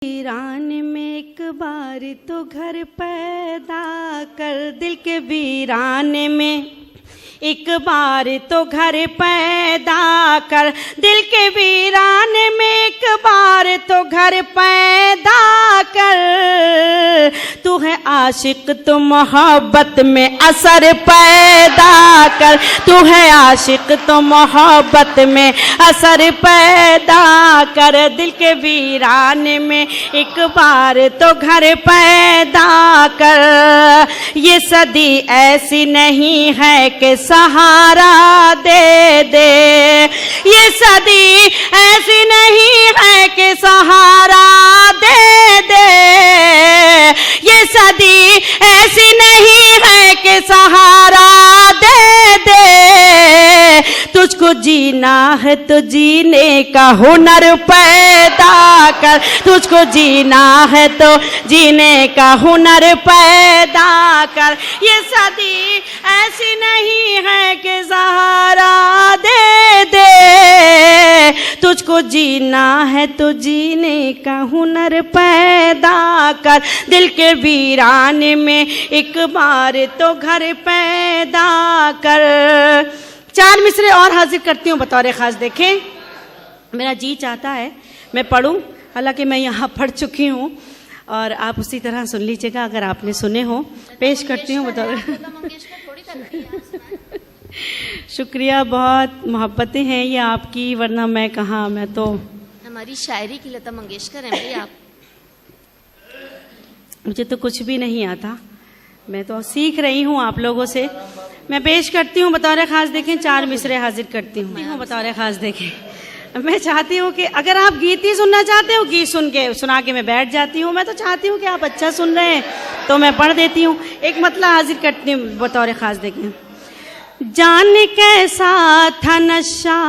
वीरान में एक बार तो घर पैदा कर, दिल के वीरान में एक बार तो घर पैदा कर, दिल के वीरान में एक बार तो घर पैदा कर। तू है आशिक तो मोहब्बत में असर पैदा कर, तू है आशिक तो मोहब्बत में असर पैदा कर। दिल के वीरान में एक बार तो घर पैदा कर। ये सदी ऐसी नहीं है कि सहारा दे दे, ये सदी ऐसी नहीं है कि सहारा दे दे, ये सदी ऐसी नहीं है कि सहारा दे दे। तुझको जीना है तो जीने का हुनर पैदा कर, तुझको जीना है तो जीने का हुनर पैदा कर। ये सदी ऐसी नहीं है कि सहारा दे दे, तुझको जीना है तो जीने का हुनर पैदा कर। दिल के वीरान में एक बार तो घर पैदा कर। चार मिसरे और हाजिर करती हूँ बतौर खास। देखें, मेरा जी चाहता है मैं पढ़ूं, हालांकि मैं यहाँ पढ़ चुकी हूँ और आप उसी तरह सुन लीजिएगा अगर आपने सुने हो। पेश करती हूँ बतौर। शुक्रिया, बहुत मोहब्बतें हैं ये आपकी, वरना मैं कहाँ, मैं तो हमारी शायरी की लता मंगेशकर हैं भाई आप। मुझे तो कुछ भी नहीं आता, मैं तो सीख रही हूँ आप लोगों से। मैं पेश करती हूँ बतौर खास। देखें, चार मिसरे हाजिर करती हूँ बतौर खास। देखें, मैं चाहती हूँ कि अगर आप गीत ही सुनना चाहते हो, गीत सुना के मैं बैठ जाती हूँ। मैं तो चाहती हूँ कि आप अच्छा सुन रहे हैं तो मैं पढ़ देती हूँ। एक मतलब हाजिर करती हूँ बतौर खास। देखें, जान कैसा था नशा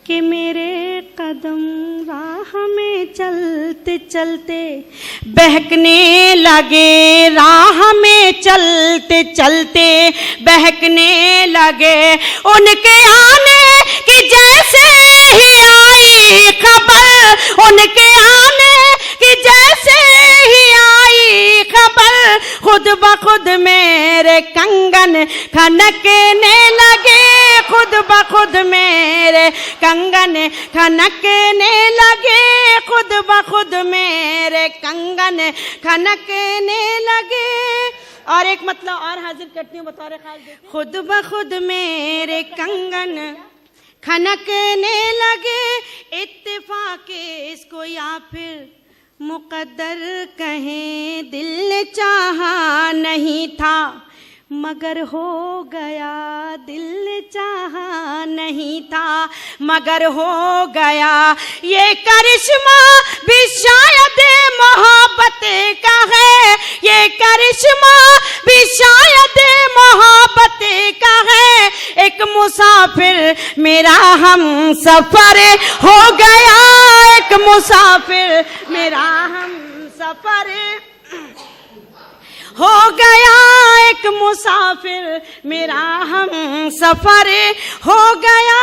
कि मेरे कदम राह में चलते चलते बहकने लगे, राह में चलते चलते बहकने लगे। उनके आने की जैसे ही आई खबर, उनके आने की जैसे ही आई खबर, खुद ब खुद मेरे कंगन खनकने लगे, खुद ब खुद मेरे कंगन खनकने लगे, खुद ब खुद मेरे कंगन खनकने लगे। और एक मतलब और हाजिर करती हूँ बतौर खास। खुद ब खुद मेरे कंगन खनकने लगे, इत्तेफाक इसको या फिर मुकद्दर कहें, दिल ने चाहा नहीं था मगर हो गया, दिल ने चाहा नहीं था मगर हो गया। ये करिश्मा भी शायद मोहब्बत का है, ये करिश्मा भी शायद मोहब्बत का है। एक मुसाफिर मेरा हम सफर हो गया, एक मुसाफिर मेरा हम सफर हो गया, एक मुसाफिर मेरा हम सफर हो गया।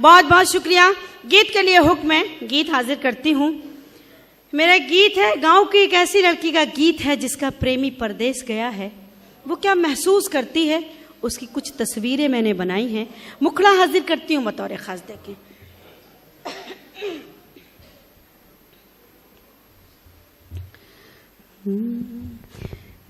बहुत बहुत शुक्रिया। गीत के लिए हुक्म है, गीत हाजिर करती हूँ। मेरा गीत है, गांव की एक ऐसी लड़की का गीत है जिसका प्रेमी परदेश गया है। वो क्या महसूस करती है, उसकी कुछ तस्वीरें मैंने बनाई हैं। मुखड़ा हाजिर करती हूँ बतौर खास। देखें,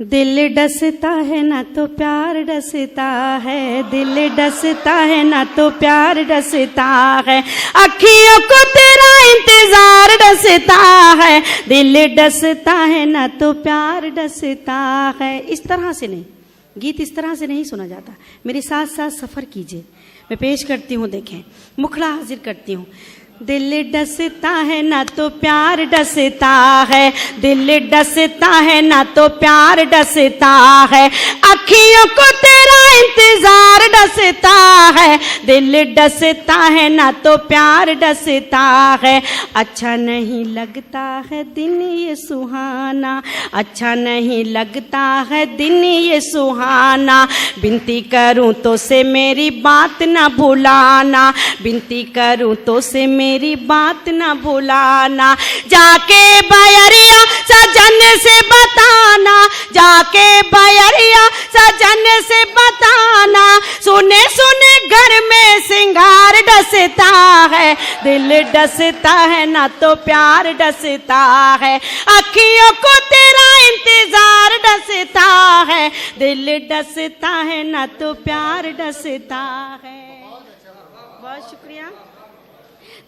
दिल डसता है ना तो प्यार डसता है, दिल डसता है ना तो प्यार डसता है, अखियों को तेरा इंतजार डसता है, दिल डसता है ना तो प्यार डसता है। इस तरह से नहीं, गीत इस तरह से नहीं सुना जाता। मेरे साथ साथ सफर कीजिए। मैं पेश करती हूँ। देखें, मुखड़ा हाजिर करती हूँ। दिल डसता है ना तो प्यार डसता है, दिल डसता है ना तो प्यार डसता है, अखियों को तेरा इंतजार डसता है, दिल डसता है ना तो प्यार डसता है। अच्छा नहीं लगता है दिन ये सुहाना, अच्छा नहीं लगता है दिन ये सुहाना। विनती करूं तो से मेरी बात ना भुलाना, विनती करूं तो से मेरी बात ना भुलाना। जाके बयरिया सजन से बताना, जाके बयरिया सजन से बताना। सुने सुने घर में सिंगार डसता है, दिल डसता है ना तो प्यार डसता है। अखियों को तेरा इंतजार डसता है, दिल डसता है ना तो प्यार डसता है। बहुत शुक्रिया।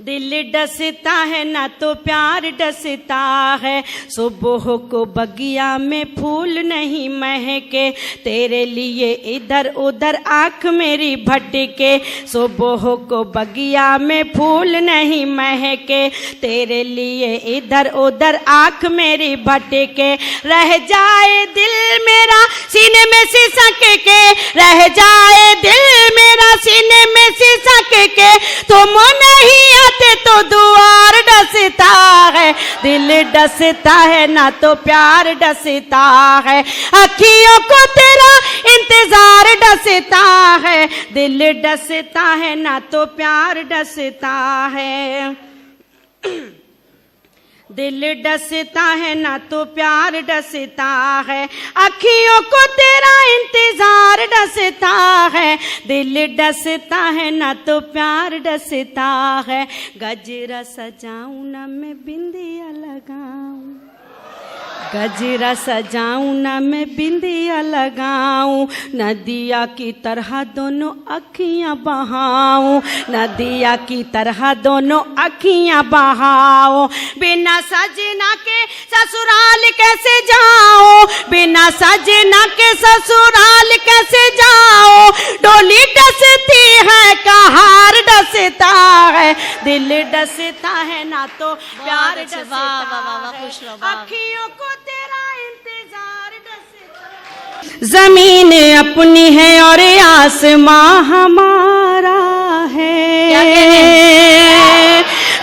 दिल डसता है ना तो प्यार डसता है। सुबह को बगिया में फूल नहीं महके, तेरे लिए इधर उधर आँख मेरी भटके। सुबह को बगिया में फूल नहीं महके, तेरे लिए इधर उधर आँख मेरी भटके। रह जाए दिल मेरा सीने में सिसक के, रह जाए दिल मेरा सीने में सिसक के। तुम नहीं आते तो दुआर डसता है, दिल डसता है ना तो प्यार डसता है। अखियों को तेरा इंतजार डसता है, दिल डसता है ना तो प्यार डसता है। दिल डसता है ना तो प्यार डसता है। अखियों को तेरा इंतजार डसता है, दिल डसता है ना तो प्यार डसता है। गजरा सजाऊं ना मैं बिंदिया लगाऊं, गजरा सजाऊं ना मैं बिंदिया लगाऊं। नदिया की तरह दोनों अखियां बहाऊं, नदिया की तरह दोनों अखियां बहाऊं। बिना सजना के ससुराल कैसे जाऊं, बिना सजना के ससुराल कैसे जाऊं। डोली डसती है कहार डसता है, दिल डसता है ना तो प्यार डसता है। अखियों को तेरा इंतजार डसता। जमीन अपनी है और आसमां हमारा है,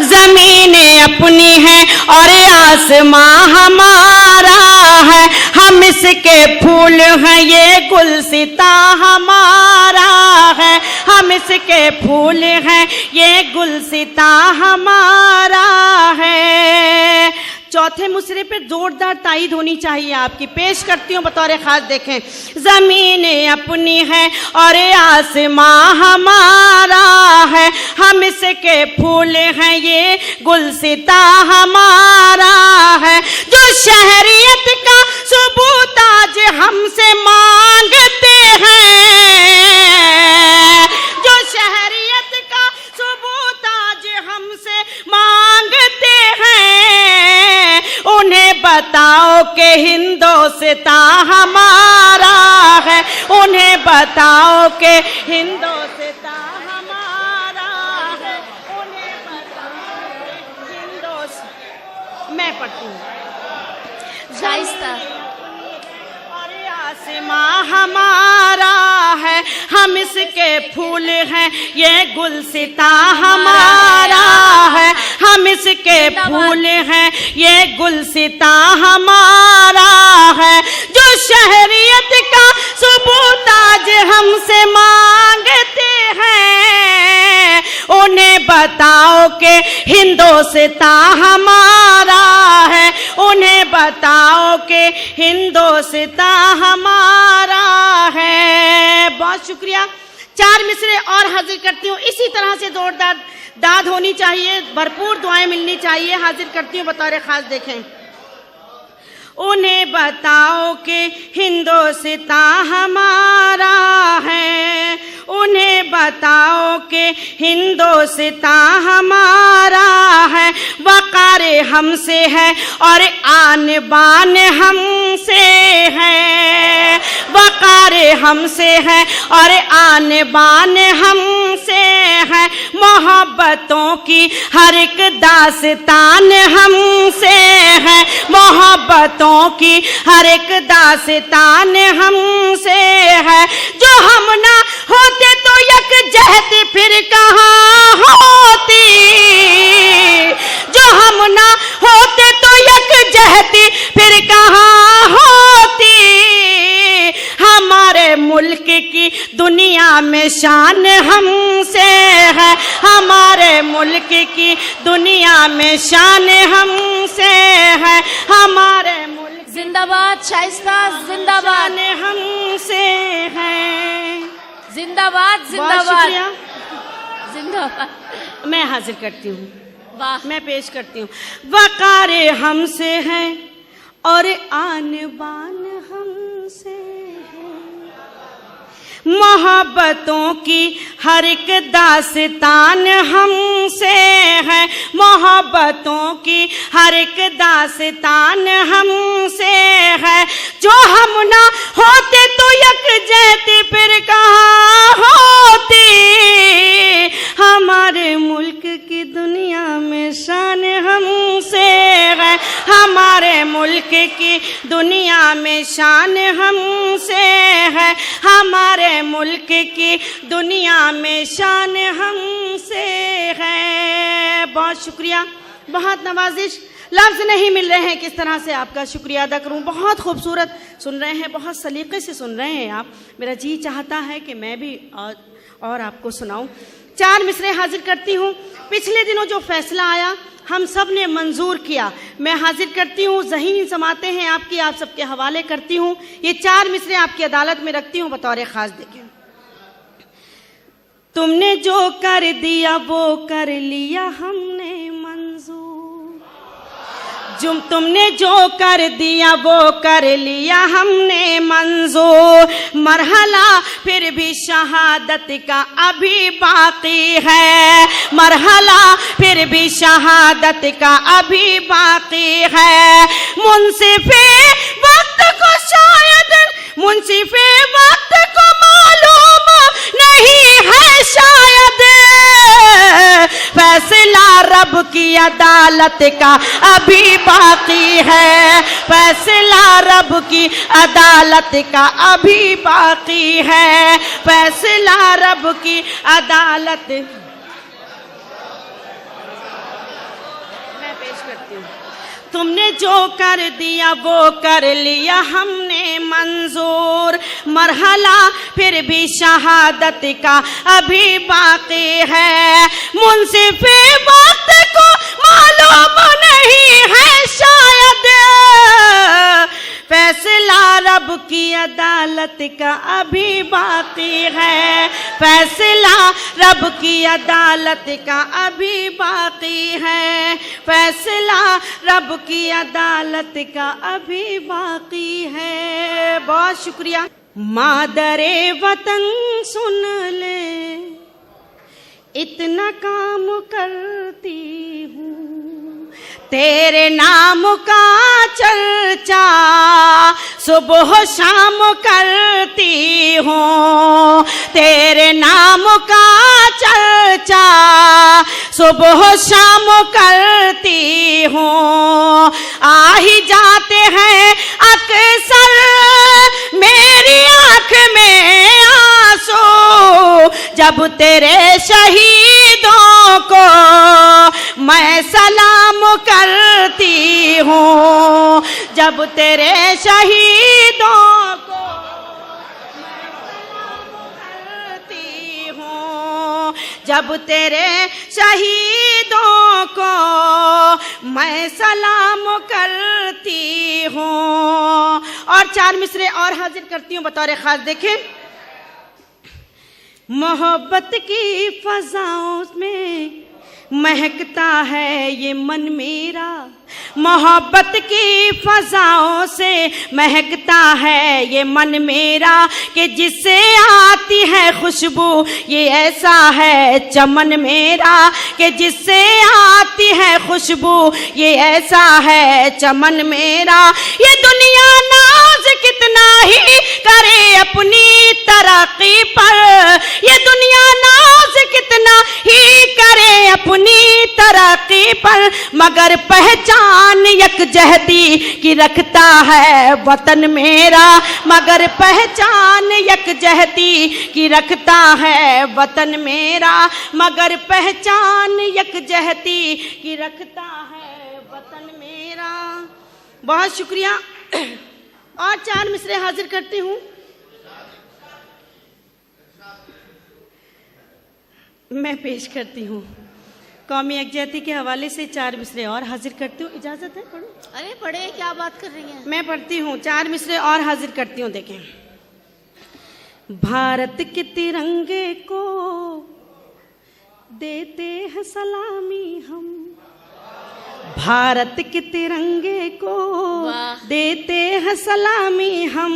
जमीन अपनी है और आसमां हमारा है। हम इसके फूल हैं ये गुलसिता हमारा है, हम इसके फूल हैं ये गुलसिता हमारा है। चौथे मुसरे पे जोरदार ताईद होनी चाहिए आपकी। पेश करती हूँ बतौर खास, देखें। जमीन अपनी है और आसमां हमारा है, हम इसके फूल हैं ये गुलसिता हमारा है। जो शहरियत का सबूत आज हमसे मांगते हैं, जो शहरियत का सबूत आज हमसे मांगते हैं। उन्हें बताओ कि हिंदुस्तान हमारा है, उन्हें बताओ कि हिंदुस्तान हमारा है, उन्हें बताओ कि हिंदुस्तान। मैं पढ़ती हूँ। आसमां हमारा है, हम इसके फूल हैं ये गुलसिता हमारा है, हम इसके फूल हैं ये गुलसिता हमारा है। जो शहरियत का सबूत आज हमसे मांगते हैं, उन्हें बताओ कि हिंदुस्तान हमारा है, उन्हें बताओ कि हिंदुस्तान हमारा है। बहुत शुक्रिया। 4 मिसरे और हाजिर करती हूँ। इसी तरह से जोरदार दाद होनी चाहिए, भरपूर दुआएं मिलनी चाहिए। हाजिर करती हूँ बतौर खास, देखें। उन्हें बताओ कि हिंदुस्तान हमारा है, उन्हें बताओ कि हिंदुस्तान हमारा है। वक़ार हमसे है और आन बान हमसे है, वक़ार हमसे है और आन बान हमसे है। मोहब्बतों की हर एक दास्तान हमसे है, मोहब्बतों की हर एक दास्तान हमसे है। जो हम ना होते तो यकजहती फिर कहाँ होती, जो हम ना होते तो यकजहती फिर कहाँ होती। हमारे मुल्क की दुनिया में शान हमसे है, हमारे मुल्क की दुनिया में शान हमसे है। हमारे मुल्क जिंदाबाद शाइस्ता, जिंदाबाद, शान हमसे है। जिंदाबाद, बहुत जिंदाबाद, शुक्रिया। जिंदाबाद। मैं हाजिर करती हूँ, वाह, मैं पेश करती हूँ। वकारे हमसे है और आन बान हमसे है, मोहब्बतों की हर एक दास्तान हमसे है, मोहब्बतों की हर एक दास्तान हमसे है। जो हम ना होते तो यकजहती फिर कहाँ होती। हमारे मुल्क की दुनिया में शान हमसे है, हमारे मुल्क की दुनिया में शान हमसे है, हमारे मुल्क की दुनिया में शान हमसे है। बहुत शुक्रिया, बहुत नवाजिश, लफ्ज़ नहीं मिल रहे हैं किस तरह से आपका शुक्रिया अदा करूं। बहुत खूबसूरत सुन रहे हैं, बहुत सलीके से सुन रहे हैं आप। मेरा जी चाहता है कि मैं भी और आपको सुनाऊं। 4 मिसरे हाजिर करती हूं। पिछले दिनों जो फैसला आया हम सब ने मंजूर किया, मैं हाजिर करती हूँ। ज़हीन समाते हैं आपकी, आप सबके हवाले करती हूँ। ये 4 मिसरे आपकी अदालत में रखती हूँ बतौर खास। देखें, तुमने जो कर दिया वो कर लिया हमने मंजूर, तुमने जो कर दिया वो कर लिया हमने मंजूर। मरहला फिर भी शहादत का अभी बाकी है, मरहला फिर भी शहादत का अभी बाकी है। मुंसिफे वक्त को शायद, मुंसिफे वक्त को मालूम नहीं है शायद, फैसला रब की अदालत का अभी बाकी है, फैसला रब की अदालत का अभी बाकी है, फैसला रब की अदालत। मैं पेश करती हूँ। तुमने जो कर दिया वो कर लिया हमने मंजूर, मरहला फिर भी शहादत का अभी बाकी है। मुंसिफे वक्त को मालूम नहीं है शायद, फैसला रब की अदालत का अभी बाकी है, फैसला रब की अदालत का अभी बाकी है, फैसला रब की अदालत का अभी बाकी है। बहुत शुक्रिया। मादरे वतन सुन ले, इतना काम करती हूँ, तेरे नाम का चर्चा सुबह शाम करती हूँ, तेरे नाम का चर्चा सुबह शाम करती हूँ। आ ही जाते हैं अक्सर मेरी आँख में आंसू, जब तेरे शहीदों को मैं सलाम करती हूँ, जब तेरे शहीदों को करती हूँ, जब तेरे शहीदों को मैं सलाम करती हूँ। और 4 मिसरे और हाजिर करती हूँ बतौर खास। देखें, मोहब्बत की फजाओं में महकता है ये मन मेरा, मोहब्बत की फजाओं से महकता है ये मन मेरा, कि जिससे आती है खुशबू ये ऐसा है चमन मेरा, कि जिससे आती है खुशबू ये ऐसा है चमन मेरा। ये दुनिया नाज कितना कितना ही करे अपनी तरक्की पर, ये दुनिया नाज कितना ही करे अपनी तरक्की पर, मगर पहचान यकजहती की रखता है वतन मेरा, मगर पहचान यकजहती की रखता है वतन मेरा, मगर पहचान यकजहती की रखता है वतन मेरा। बहुत शुक्रिया। और 4 मिसरे हाजिर करती हूँ। मैं पेश करती हूँ कौमी यकजहती के हवाले से 4 मिसरे और हाजिर करती हूँ। इजाजत है? पढ़ो। अरे पढ़े, क्या बात कर रही हैं? मैं पढ़ती हूँ, 4 मिसरे और हाजिर करती हूँ। देखें। भारत के तिरंगे को देते हैं सलामी हम, भारत के तिरंगे को देते हैं सलामी हम,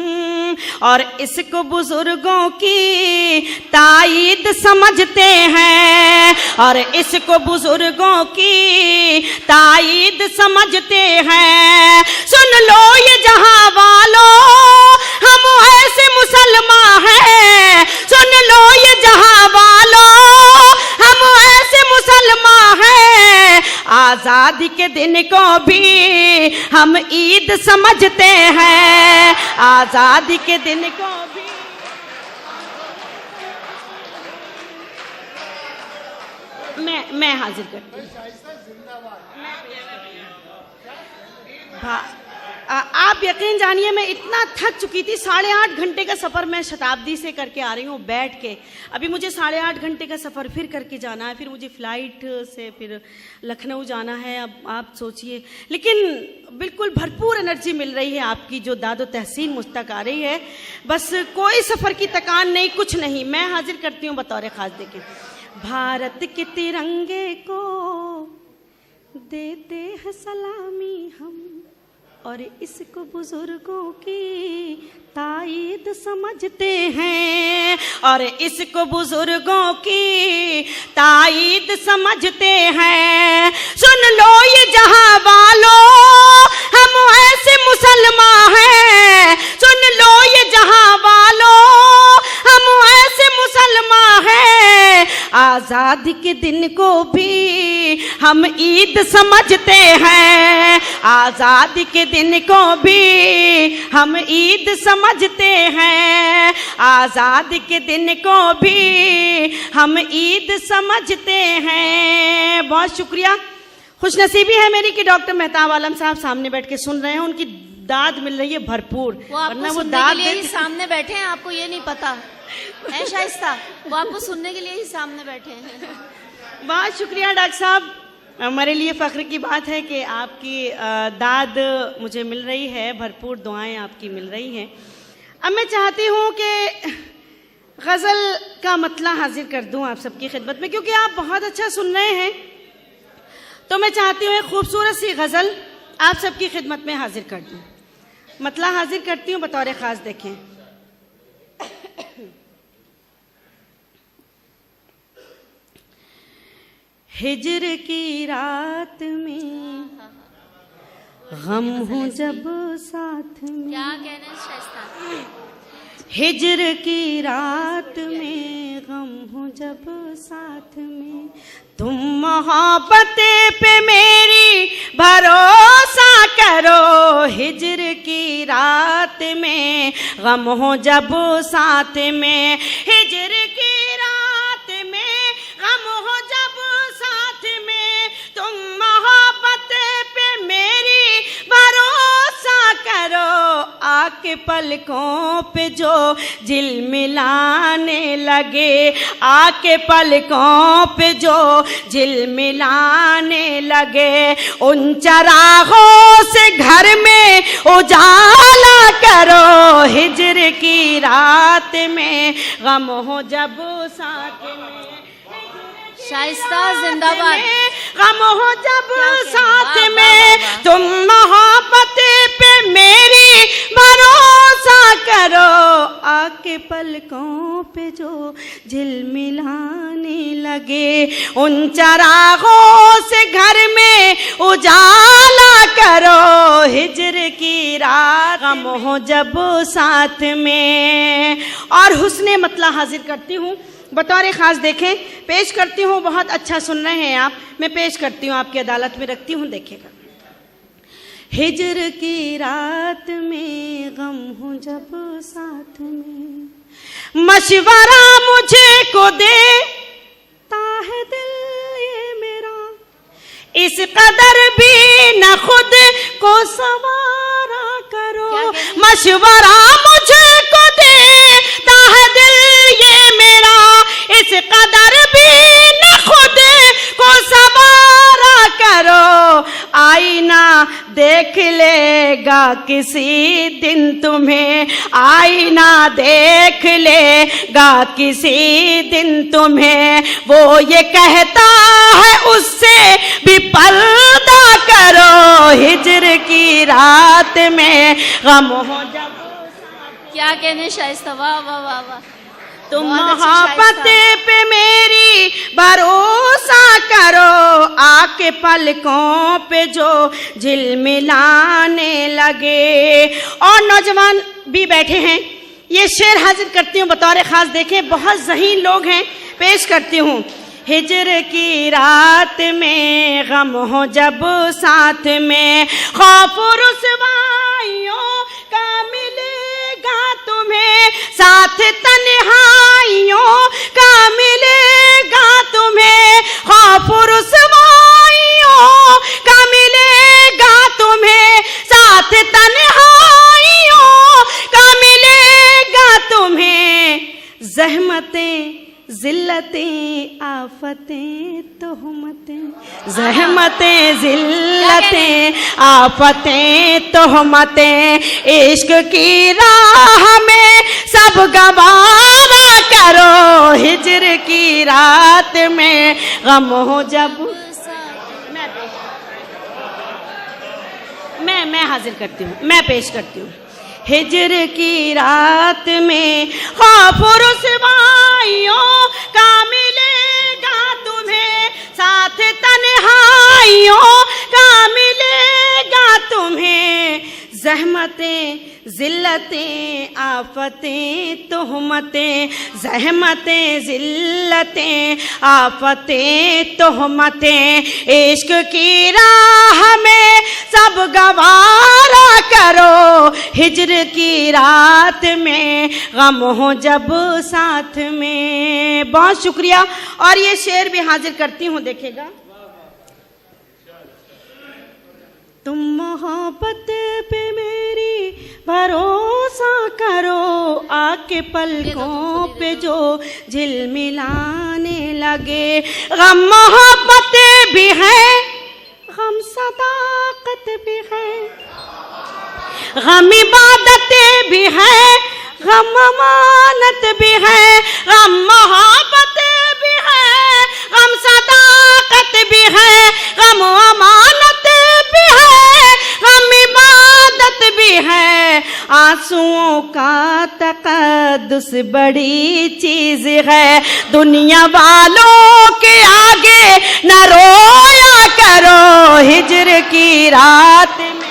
और इसको बुजुर्गों की ताईद समझते हैं, और इसको बुजुर्गों की ताईद समझते हैं। सुन लो ये जहां वालों, हम ऐसे मुसलमान हैं, सुन लो ये जहां वालों, हम ऐसे मुसलमान हैं। आजादी के दिन को भी हम ईद समझते हैं, आजादी के दिन को भी। मैं हाजिर करती हूँ। आप यकीन जानिए मैं इतना थक चुकी थी। 8.5 घंटे का सफ़र मैं शताब्दी से करके आ रही हूँ बैठ के। अभी मुझे 8.5 घंटे का सफ़र फिर करके जाना है, फिर मुझे फ़्लाइट से फिर लखनऊ जाना है। अब आप सोचिए, लेकिन बिल्कुल भरपूर एनर्जी मिल रही है आपकी जो दादो तहसीन मुझ तक आ रही है। बस कोई सफ़र की थकान नहीं, कुछ नहीं। मैं हाजिर करती हूँ बतौर ख़ास। देखें। भारत के तिरंगे को देते हैं सलामी हम, और इसको बुजुर्गों की ताईद समझते हैं, और इसको बुजुर्गों की ताईद समझते हैं। सुन लो ये जहां वालों, हम ऐसे मुसलमान हैं, सुन लो ये जहां वालों, हम ऐसे मुसलमान हैं। आजादी के दिन को भी हम ईद समझते हैं, आजादी के दिन को भी हम ईद समझते हैं, आजादी के दिन को भी हम ईद समझते हैं। बहुत शुक्रिया। खुशनसीबी है मेरी कि डॉक्टर मेहताब आलम साहब सामने बैठ के सुन रहे हैं, उनकी दाद मिल रही है भरपूर। वरना वो दाद के लिए ही सामने बैठे हैं, आपको ये नहीं पता है शाइस्ता? वो आपको सुनने के लिए ही सामने बैठे हैं। बहुत शुक्रिया डॉक्टर साहब। हमारे लिए फ़ख्र की बात है कि आपकी दाद मुझे मिल रही है, भरपूर दुआएं आपकी मिल रही हैं। अब मैं चाहती हूँ कि गज़ल का मतला हाजिर कर दूँ आप सबकी खिदमत में, क्योंकि आप बहुत अच्छा सुन रहे हैं। तो मैं चाहती हूँ एक खूबसूरत सी गज़ल आप सबकी खिदमत में हाजिर कर दूँ। मतला हाजिर करती हूँ बतौर ख़ास। देखें। हिज्र की रात में गम हूँ जब साथ में, क्या कहना शाइस्ता? हिज्र की रात में गम हूँ जब साथ में, तुम मोहब्बत पे मेरी भरोसा करो। हिज्र की रात में गम हो जब साथ में, हिज्र की रात में गम हो जब साथ में, तुम मोहब्बत पे मेरी भरोसा करो। आके पलकों पे जो झिलमिलाने लगे, आके पलकों पे जो झिलमिलाने लगे, उन चरागों से घर में उजाला करो। हिज्र की रात में गम हो जब साथ में, शाइस्ता जिंदाबाद। गम हो जब साथ में, तुम मोहब्बत पे मेरी भरोसा करो। आके पलकों पे जो झिलमिलाने लगे, उन चरागों से घर में उजाला करो। हिज्र की रात गम हो जब साथ में। और हुस्ने मतला हाजिर करती हूँ बतौर खास, देखें पेश करती हूँ, बहुत अच्छा सुन रहे हैं आप, मैं पेश करती हूँ आपकी अदालत में रखती हूँ, देखिएगा। हिजर की रात में गम हो जब साथ में, मशवरा मुझे को देता है दिल ये मेरा, इस कदर भी न खुद को सवारा करो। मशवरा मुझे को देता है दिल ये मेरा, इस कदर भी न खुद को सवारा करो। आईना देख लेगा किसी दिन तुम्हें, आईना देख लेगा किसी दिन तुम्हें, वो ये कहता है उससे भी पर्दा करो। हिजर की रात में गम हो जब, क्या कहने शाइस्ता, वाह वाह वाह वाह। तुम मोहब्बत पे मेरी भरोसा करो, आके पलकों पे जो झिलमिलाने लगे। और नौजवान भी बैठे हैं, ये शेर हाजिर करती हूँ बतौर खास, देखें बहुत ज़हीन लोग हैं, पेश करती हूँ। हिजर की रात में गम हो जब साथ में, खौफ रुसवाइयों का मिलेगा तुम्हें, साथ तन्हाइयों का मिलेगा तुम्हें, खौफ रुसवाइयों का मिलेगा तुम्हें, साथ तन्हाइयों का मिलेगा तुम्हें। ज़हमतें जिल्लतें आफतें तोहमतें, ज़हमतें जिल्लतें आफतें तोहमतें, इश्क की राह में सब गवारा करो। हिजर की रात में गम हो जब, मैं हाजिर करती हूँ, मैं पेश करती हूँ। हिजर की रात में खौफ रुसवाइयों का मिलेगा तुम्हें, साथ तन्हाइयों का मिलेगा तुम्हें। ज़हमतें जिल्लतें आफतें तोहमतें, ज़हमतें जिल्लतें आफतें तोहमतें, इश्क की राह में सब गवारा करो। हिजर की रात में गम हो जब साथ में। बहुत शुक्रिया। और ये शेर भी हाजिर करती हूँ, देखेगा। तुम मोहब्बत पे मेरी भरोसा करो, आके पलकों पे जो झिलमिलाने लगे। गम मोहब्बत भी है, गम सदाकत भी है, गम इबादत भी है, गम अमानत भी है। गम मोहब्बत भी है, गम सदाकत भी है, गम अमानत भी है, गम इबादत भी है। आंसुओं का तकद्दुस बड़ी चीज है, दुनिया वालों के आगे न रोया करो। हिजर की रात में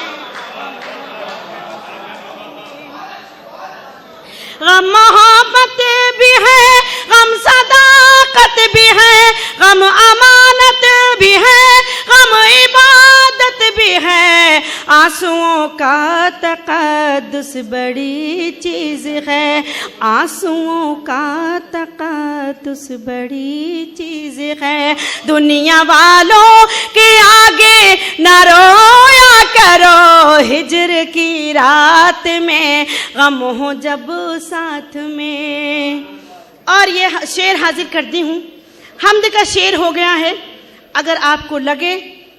गम मोहब्बत भी है, गम सदाकत भी है, गम अमानत भी है, गम इबादत भी है। आंसुओं का तकद्दुस बड़ी चीज है, आंसुओं का तकद्दुस बड़ी चीज है, दुनिया वालों के आगे न रोया करो। हिजर की रात में गम हो जब साथ में। और ये शेर हाजिर करती हूँ, हम्द का शेर हो गया है। अगर आपको लगे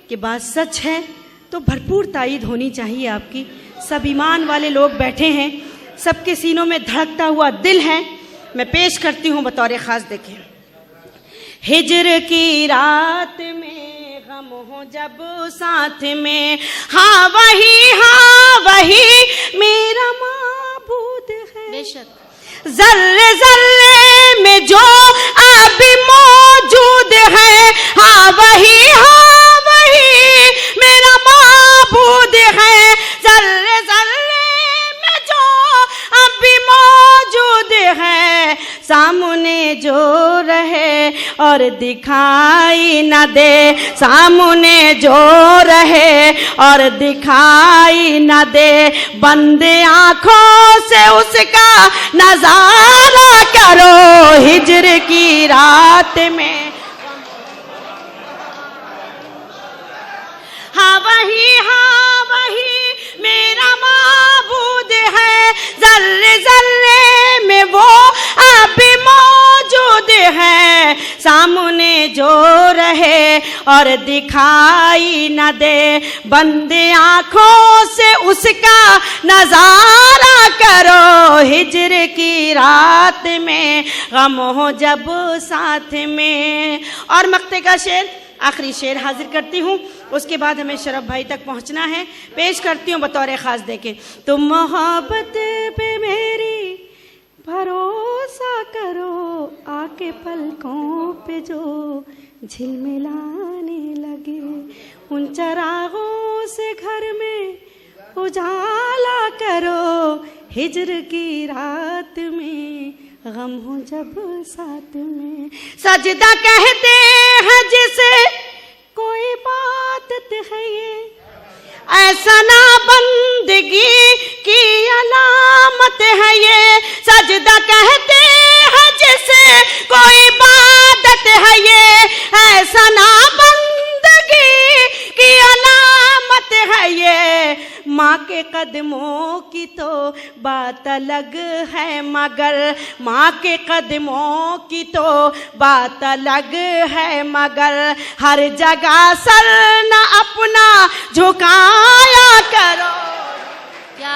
कि बात सच है तो भरपूर तायीद होनी चाहिए आपकी। सब ईमान वाले लोग बैठे हैं, सबके सीनों में धड़कता हुआ दिल है। मैं पेश करती हूँ बतौर खास, देखें। हिजर की रात में गम हो जब साथ में, हाँ वही मेरा माबूद है। बेशक ज़र्रे ज़र्रे में जो अभी मौजूद है, हाँ वही मेरा माबूद है। ज़र्रे ज़र्रे सामने जो रहे और दिखाई न दे, सामने जो रहे और दिखाई न दे, बंद आंखों से उसका नजारा करो हिज्र की रात में। हाँ वही मेरा माबूद है, जर्रे जर्रे में वो अब मौजूद है, सामने जो रहे और दिखाई न दे, बंद आंखों से उसका नजारा करो हिज्र की रात में, गम हो जब साथ में। और मक्ते का शेर, आखिरी शेर हाजिर करती हूँ, उसके बाद हमें शरफ भाई तक पहुँचना है। पेश करती हूँ बतौर खास देके। तुम मोहब्बत पे मेरी भरोसा करो, आके पलकों पे जो झिलमिलाने लगे, उन चरागों से घर में उजाला करो हिज्र की रात में, गम हो जब साथ में। सजदा कहते हैं जिसे कोई इबादत है ये, ऐसा ना बंदगी की अलामत है ये, सजदा कहते हैं जिसे कोई इबादत है ये, ऐसा ना बंदगी की अलामत है ये, माँ के कदमों की तो बात अलग है मगर, माँ के कदमों की तो बात अलग है मगर, हर जगह सर न अपना झुका